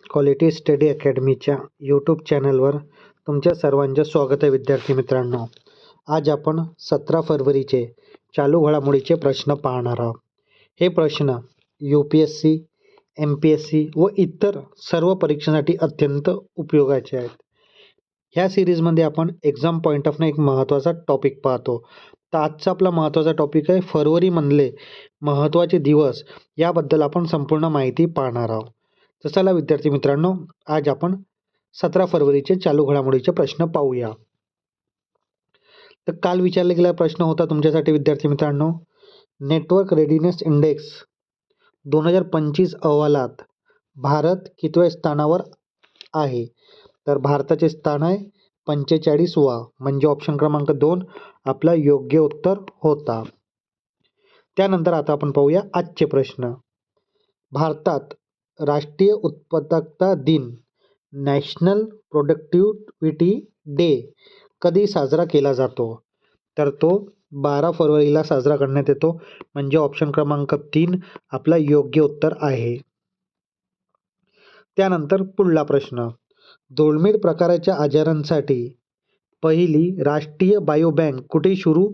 Quality study अकॅडमीच्या YouTube चॅनलवर तुमच्या सर्वांचे स्वागत आहे. विद्यार्थी मित्रांनो, आज आपण 17 फरवरीचे चालू घडामोडीचे प्रश्न पाहणार आहोत. हे प्रश्न UPSC, MPSC व इतर सर्व परीक्षांसाठी अत्यंत उपयोगाचे आहेत. ह्या सिरीजमध्ये आपण एक्झाम पॉईंट ऑफ एक महत्त्वाचा टॉपिक पाहतो. तर आजचा आपला महत्त्वाचा टॉपिक आहे फरवरीमधले महत्त्वाचे दिवस. याबद्दल आपण संपूर्ण माहिती पाहणार आहोत. तर चला विद्यार्थी मित्रांनो, आज आपण 17 फरवरीचे चालू घडामोडीचे प्रश्न पाहूया. तर काल विचारला गेलेला प्रश्न होता तुमच्यासाठी विद्यार्थी मित्रांनो, नेटवर्क रेडिनेस इंडेक्स 2025 अहवालात भारत कितव्या स्थानावर आहे? तर भारताचे स्थान आहे 45वा, म्हणजे ऑप्शन क्रमांक 2 आपला योग्य उत्तर होता. त्यानंतर आता आपण पाहूया आजचे प्रश्न. भारतात राष्ट्रीय उत्पादकता दिन नॅशनल प्रोडक्टिव्हिटी डे कधी साजरा केला जातो? तर तो 12 फरवरीला साजरा करण्यात येतो, म्हणजे ऑप्शन क्रमांक 3 आपला योग्य उत्तर आहे. त्यानंतर पुढला प्रश्न. दुर्मिळ प्रकारच्या आजारांसाठी पहिली राष्ट्रीय बायोबँक कुठे सुरू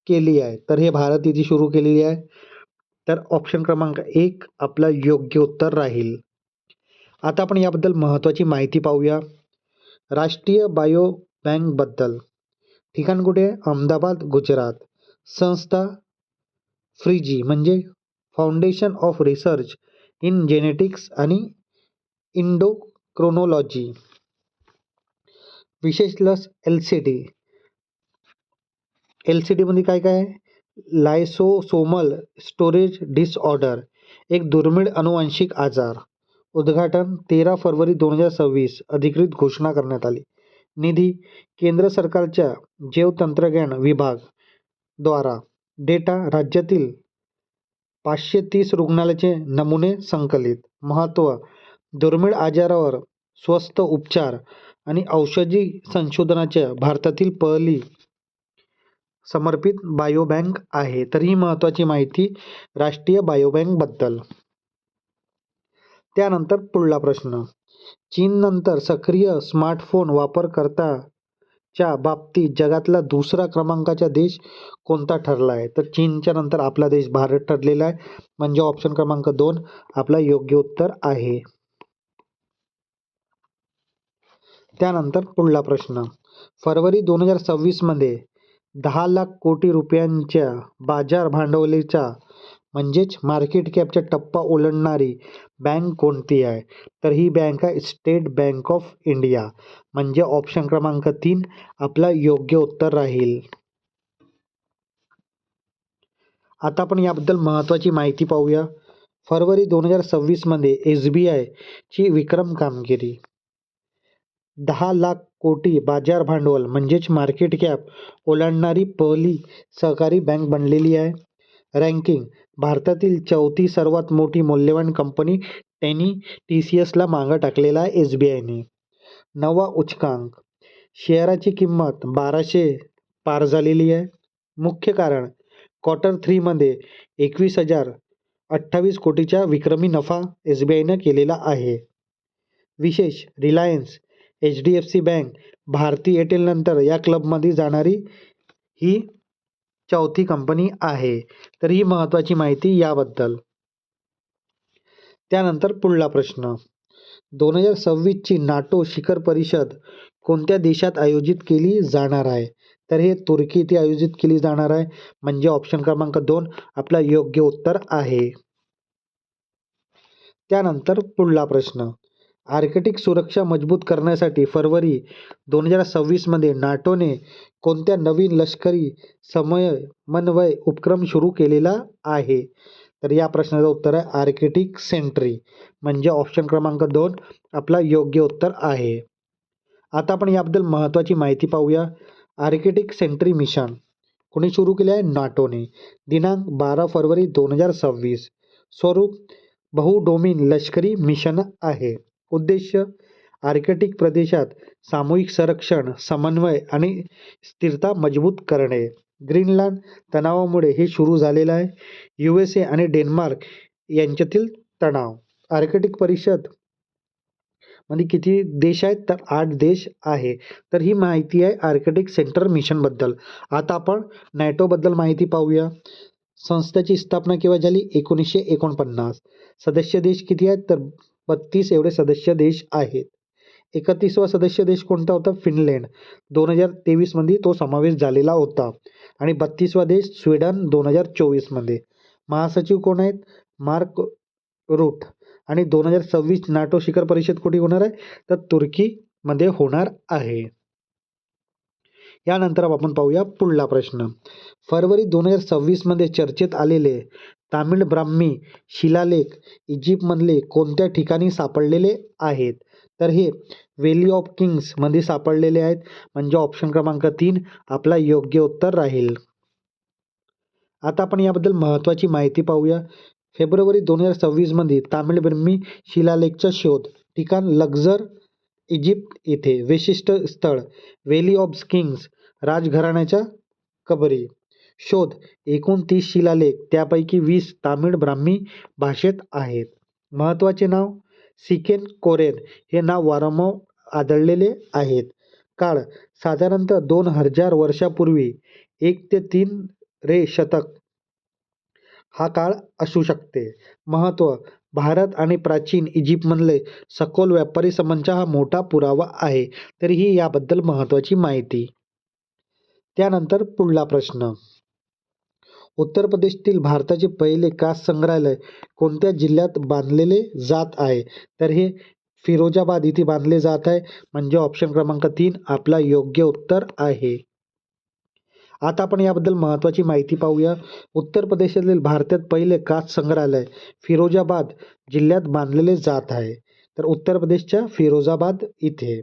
केली आहे? तर हे भारत येथे सुरू केलेली आहे. तर ऑप्शन क्रमांक 1 आपला योग्य उत्तर राहील. आता आपण याबद्दल महत्त्वाची माहिती पाहूया. राष्ट्रीय बायो बँकबद्दल ठिकाण कुठे आहे? अहमदाबाद, गुजरात. संस्था फ्रीजी, म्हणजे foundation of research in genetics आणि इंडोक्रोनॉलॉजी. विशेष लस LCD मध्ये काय काय आहे? लायसोसोमल स्टोरेज डिसऑर्डर, एक दुर्मिळ अनुवांशिक आजार. उद्घाटन 13 फरवरी 2026, अधिकृत घोषणा करण्यात आली. निधी केंद्र सरकारच्या जैवतंत्रज्ञान विभाग द्वारा. डेटा राज्यातील 530 रुग्णालयाचे नमुने संकलित. महत्त्व दुर्मिळ आजारावर स्वस्त उपचार आणि औषधी संशोधनाच्या भारतातील पहिली समर्पित बायोबँक आहे. तर ही महत्त्वाची माहिती राष्ट्रीय बायोबँकबद्दल. त्यानंतर पुढला प्रश्न. चीननंतर सक्रिय स्मार्टफोन वापरकर्त्याच्या बाबतीत जगातला दुसरा क्रमांकाचा देश कोणता ठरला आहे? तर चीनच्या नंतर आपला देश भारत ठरलेला आहे, म्हणजे ऑप्शन क्रमांक 2 आपला योग्य उत्तर आहे. त्यानंतर पुढला प्रश्न. फरवरी 2026 मध्ये 10 लाख कोटी रुपयांच्या बाजार भांडवलीचा म्हणजेच मार्केट कॅपचा टप्पा ओलांडणारी बँक कोणती आहे? तर ही बँक आहे स्टेट बँक ऑफ इंडिया, म्हणजे ऑप्शन क्रमांक 3 आपला योग्य उत्तर राहील. आता आपण याबद्दल महत्त्वाची माहिती पाहूया. फरवरी 2026 मध्ये SBI ची विक्रम कामगिरी. 10 लाख कोटी बाजार भांडवल म्हणजेच मार्केट कॅप ओलांडणारी पहिली सहकारी बँक बनलेली आहे. रँकिंग भारतातील 4थी सर्वात मोठी मौल्यवान कंपनी TCSला मागं टाकलेला आहे SBIने. नवा उच्चांक शेअराची किंमत 1200 पार झालेली आहे. मुख्य कारण Q3 मध्ये 21,028 कोटीचा विक्रमी नफा SBIनं केलेला आहे. विशेष Reliance, HDFC bank, Bharti Airtel नंतर या क्लबमध्ये जाणारी ही 4थी कंपनी आहे. तर ही महत्त्वाची माहिती याबद्दल. त्यानंतर पुढला प्रश्न. 2026 ची नाटो शिखर परिषद कोणत्या देशात आयोजित केली जाणार आहे? तर हे तुर्की येथे आयोजित केली जाणार आहे, म्हणजे ऑप्शन क्रमांक 2 आपला योग्य उत्तर आहे. त्यानंतर पुढला प्रश्न. आर्कटिक सुरक्षा मजबूत करण्यासाठी फरवरी 2026 मध्ये नाटोने कोणत्या नवीन लष्करी समन्वय उपक्रम सुरू केलेला आहे? तर या प्रश्नाचं उत्तर आहे आर्कटिक सेंट्री, म्हणजे ऑप्शन क्रमांक 2 आपला योग्य उत्तर आहे. आता आपण याबद्दल महत्त्वाची माहिती पाहूया. आर्कटिक सेंट्री मिशन कोणी सुरू केले आहे? नाटोने. दिनांक 12 फरवरी 2026. स्वरूप बहुडोमेन लष्करी मिशन आहे. उद्देश आर्कटिक प्रदेशात सामूहिक संरक्षण, समन्वय आणि स्थिरता मजबूत करणे. ग्रीनलँड तणावामुळे हे सुरू झालेलं आहे. USA आणि डेन्मार्क यांच्यातील तणाव. आर्कटिक परिषद मध्ये किती देश आहेत तर 8 देश आहे. तर ही माहिती आहे आर्कटिक सेंटर मिशनबद्दल. आता आपण नॅटोबद्दल माहिती पाहूया. संस्थेची स्थापना केव्हा झाली? 1949. सदस्य देश किती आहेत तर 32 एवढे सदस्य देश आहेत. 31वा सदस्य देश कोणता होता? फिनलँड. 2023 मध्ये तो समावेश झालेला होता. आणि 32वा देश स्वीडन 2024 मध्ये. महासचिव कोण आहेत? Mark Rutte. आणि 2026 नाटो शिखर परिषद कुठे होणार आहे? तर तुर्कीमध्ये होणार आहे. यानंतर आपण पाहूया पुढला प्रश्न. फरवरी 2026 मध्ये चर्चेत आलेले तामिळ ब्राह्मी शिलालेख इजिप्तमधले कोणत्या ठिकाणी सापडलेले आहेत? तर हे व्हॅली ऑफ किंग्स मध्ये सापडलेले आहेत. म्हणजे ऑप्शन क्रमांक 3 आपला योग्य उत्तर राहील. आता आपण याबद्दल महत्त्वाची माहिती पाहूया. फेब्रुवारी 2026 मध्ये तामिळ ब्राह्मी शिलालेखचा शोध. ठिकाण लक्झर इजिप्त येथे. विशिष्ट स्थळ व्हॅली ऑफ किंग्स राजघराण्याच्या कबरी. शोध एकूण 30 शिलालेख त्यापैकी 20 तामिळ ब्राह्मी भाषेत आहेत. महत्त्वाचे नाव सिकेन कोरेन हे नाव वारंवार आढळलेले आहेत. काळ साधारणतः 2000 वर्षापूर्वी 1 ते 3 रे शतक हा काळ असू शकते. महत्त्व भारत आणि प्राचीन इजिप्तमधले सखोल व्यापारी संबंधांचा हा मोठा पुरावा आहे. तरीही याबद्दल महत्त्वाची माहिती. त्यानंतर पुढला प्रश्न. उत्तर प्रदेशातील भारताचे पहिले काच संग्रहालय कोणत्या जिल्ह्यात बांधलेले जात आहे? तर हे फिरोजाबाद इथे बांधले जात आहे. म्हणजे ऑप्शन क्रमांक 3 आपला योग्य उत्तर आहे. आता आपण याबद्दल महत्त्वाची माहिती पाहूया. उत्तर प्रदेशातील भारतात पहिले काच संग्रहालय फिरोजाबाद जिल्ह्यात बांधलेले जात आहे. तर उत्तर प्रदेशच्या फिरोजाबाद इथे.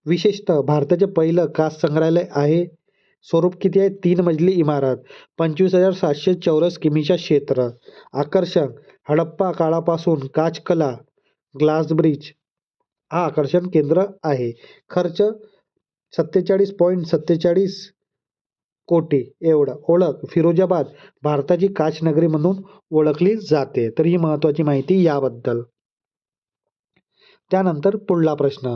विशेषतः भारताचे पहिलं काच संग्रहालय आहे. स्वरूप किती आहे? 3 मजली इमारत. 25,700 चौरस किमीच्या क्षेत्र. आकर्षण हडप्पा काळापासून काचकला ग्लास ब्रिज हा आकर्षण केंद्र आहे. खर्च 47.47 कोटी एवढा. ओळख फिरोजाबाद भारताची काच नगरी म्हणून ओळखली जाते. तर ही महत्त्वाची माहिती याबद्दल. त्यानंतर पुढला प्रश्न.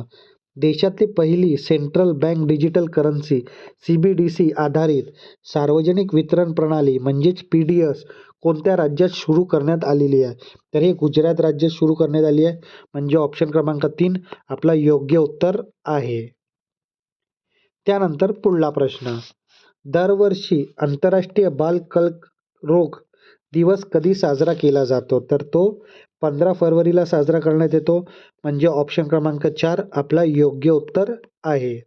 देशातली पहिली central bank digital currency CBDC आधारित सार्वजनिक वितरण प्रणाली म्हणजेच PDS कोणत्या राज्यात सुरू करण्यात आलेली आहे? तर हे गुजरात राज्यात सुरू करण्यात आली आहे. म्हणजे ऑप्शन क्रमांक 3 आपला योग्य उत्तर आहे. त्यानंतर पुढला प्रश्न. दरवर्षी आंतरराष्ट्रीय बालकर्करोग दिवस कधी साजरा केला जातो? तर तो 15 फरवरीला साजरा करण्यात येतो. म्हणजे ऑप्शन क्रमांक 4 आपला योग्य उत्तर आहे.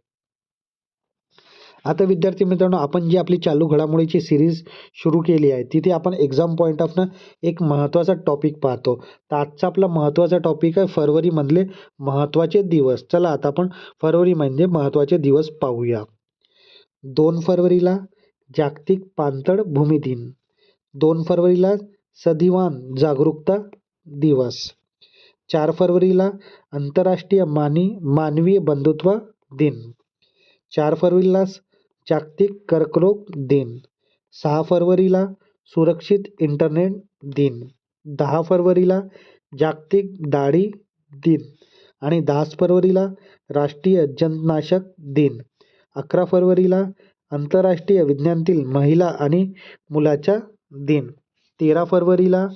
आता विद्यार्थी मित्रांनो, आपण जी आपली चालू घडामोडीची सिरीज सुरू केली आहे तिथे आपण एक्झाम पॉईंट ऑफनं एक महत्त्वाचा टॉपिक पाहतो. तर आजचा आपला महत्त्वाचा टॉपिक आहे फरवरीमधले महत्त्वाचे दिवस. चला आता आपण फरवरीमध्ये महत्त्वाचे दिवस पाहूया. 2 फरवरीला जागतिक पाणथळ भूमी दिन. 2 फरवरीला संधिवात जागरूकता दिवस. 4 फरवरीला आंतरराष्ट्रीय मानवी बंधुत्व दिन. 4 फरवरीला जागतिक कर्करोग दिन. 6 फरवरीला सुरक्षित इंटरनेट दिन. 10 फरवरीला जागतिक दाढी दिन. आणि 10 फरवरीला राष्ट्रीय जंतनाशक दिन. 11 फरवरीला आंतरराष्ट्रीय विज्ञानातील महिला आणि मुलाचा दिन. 13 फरवरीला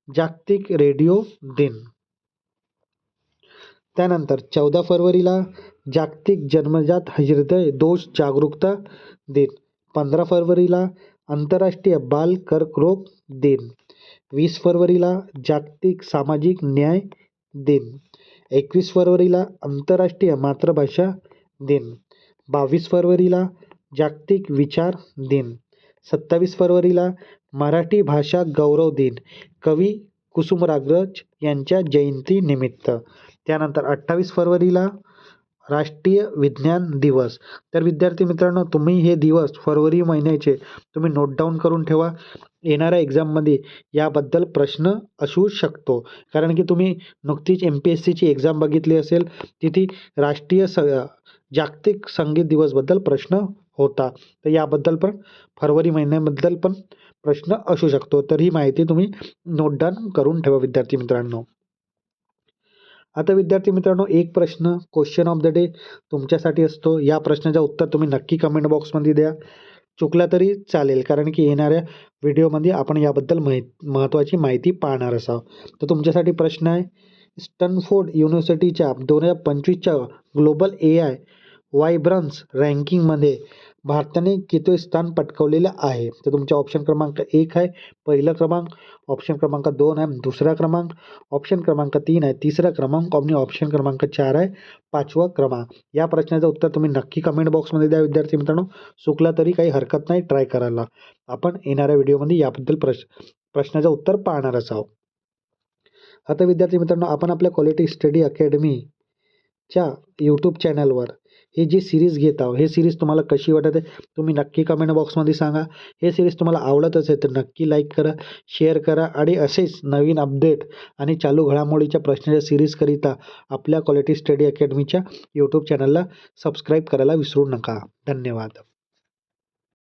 जागतिक रेडिओ दिन. त्यानंतर 14 फरवरीला जागतिक जन्मजात हृदय दोष जागरूकता दिन. 15 फरवरीला आंतरराष्ट्रीय बाल कर्करोग दिन. 20 फरवरीला जागतिक सामाजिक न्याय दिन. 21 फरवरीला आंतरराष्ट्रीय मातृभाषा दिन. 22 फरवरीला जागतिक विचार दिन. 27 फरवरीला मराठी भाषा गौरव दिन कवी कुसुमाग्रज यांच्या जयंतीनिमित्त. त्यानंतर 28 फरवरीला राष्ट्रीय विज्ञान दिवस. तर विद्यार्थी मित्रांनो, तुम्ही हे दिवस फरवरी महिन्याचे तुम्ही नोट डाऊन करून ठेवा. येणाऱ्या एक्झाममध्ये याबद्दल प्रश्न असू शकतो. कारण की तुम्ही नुकतीच MPSCची एक्झाम बघितली असेल, तिथे राष्ट्रीय जागतिक संगीत दिवसबद्दल प्रश्न होता. तर याबद्दल पण फरवरी महिन्याबद्दल पण प्रश्न असू शकतो. तर ही माहिती तुम्ही नोट डाऊन करून ठेवा विद्यार्थी मित्रांनो. आता विद्यार्थी मित्रांनो, एक प्रश्न क्वेश्चन ऑफ द डे तुमच्यासाठी असतो. या प्रश्नाचं उत्तर तुम्ही नक्की कमेंट बॉक्समध्ये द्या. चुकला तरी चालेल, कारण की येणाऱ्या व्हिडिओमध्ये आपण याबद्दल महत्त्वाची माहिती पाहणार असावं. तर तुमच्यासाठी प्रश्न आहे, स्टॅनफोर्ड युनिव्हर्सिटीच्या 2025च्या ग्लोबल AI वायब्रन्स रँकिंगमध्ये भारताने कितवे स्थान पटकावलेलं आहे? तर तुमच्या ऑप्शन क्रमांक 1 आहे पहिला क्रमांक, ऑप्शन क्रमांक 2 आहे दुसरा क्रमांक, ऑप्शन क्रमांक 3 आहे तिसरा क्रमांक आणि ऑप्शन क्रमांक 4 आहे 5वा क्रमांक. या प्रश्नाचं उत्तर तुम्ही नक्की कमेंट बॉक्समध्ये द्या विद्यार्थी मित्रांनो. चुकला तरी काही हरकत नाही ट्राय करायला. आपण येणाऱ्या व्हिडिओमध्ये याबद्दल प्रश्नाचं उत्तर पाहणार असावं. आता विद्यार्थी मित्रांनो, आपण आपल्या क्वालिटी स्टडी अकॅडमीच्या यूट्यूब चॅनलवर हे जी सिरीज घेत आहोत, हे सिरीज तुम्हाला कशी वाटत आहे तुम्ही नक्की कमेंट बॉक्समध्ये सांगा. हे सिरीज तुम्हाला आवडत असेल तर नक्की लाईक करा, शेअर करा आणि असेच नवीन अपडेट आणि चालू घडामोडीच्या प्रश्नाच्या सिरीजकरिता आपल्या क्वालिटी स्टडी अकॅडमीच्या यूट्यूब चॅनलला सबस्क्राईब करायला विसरू नका. धन्यवाद.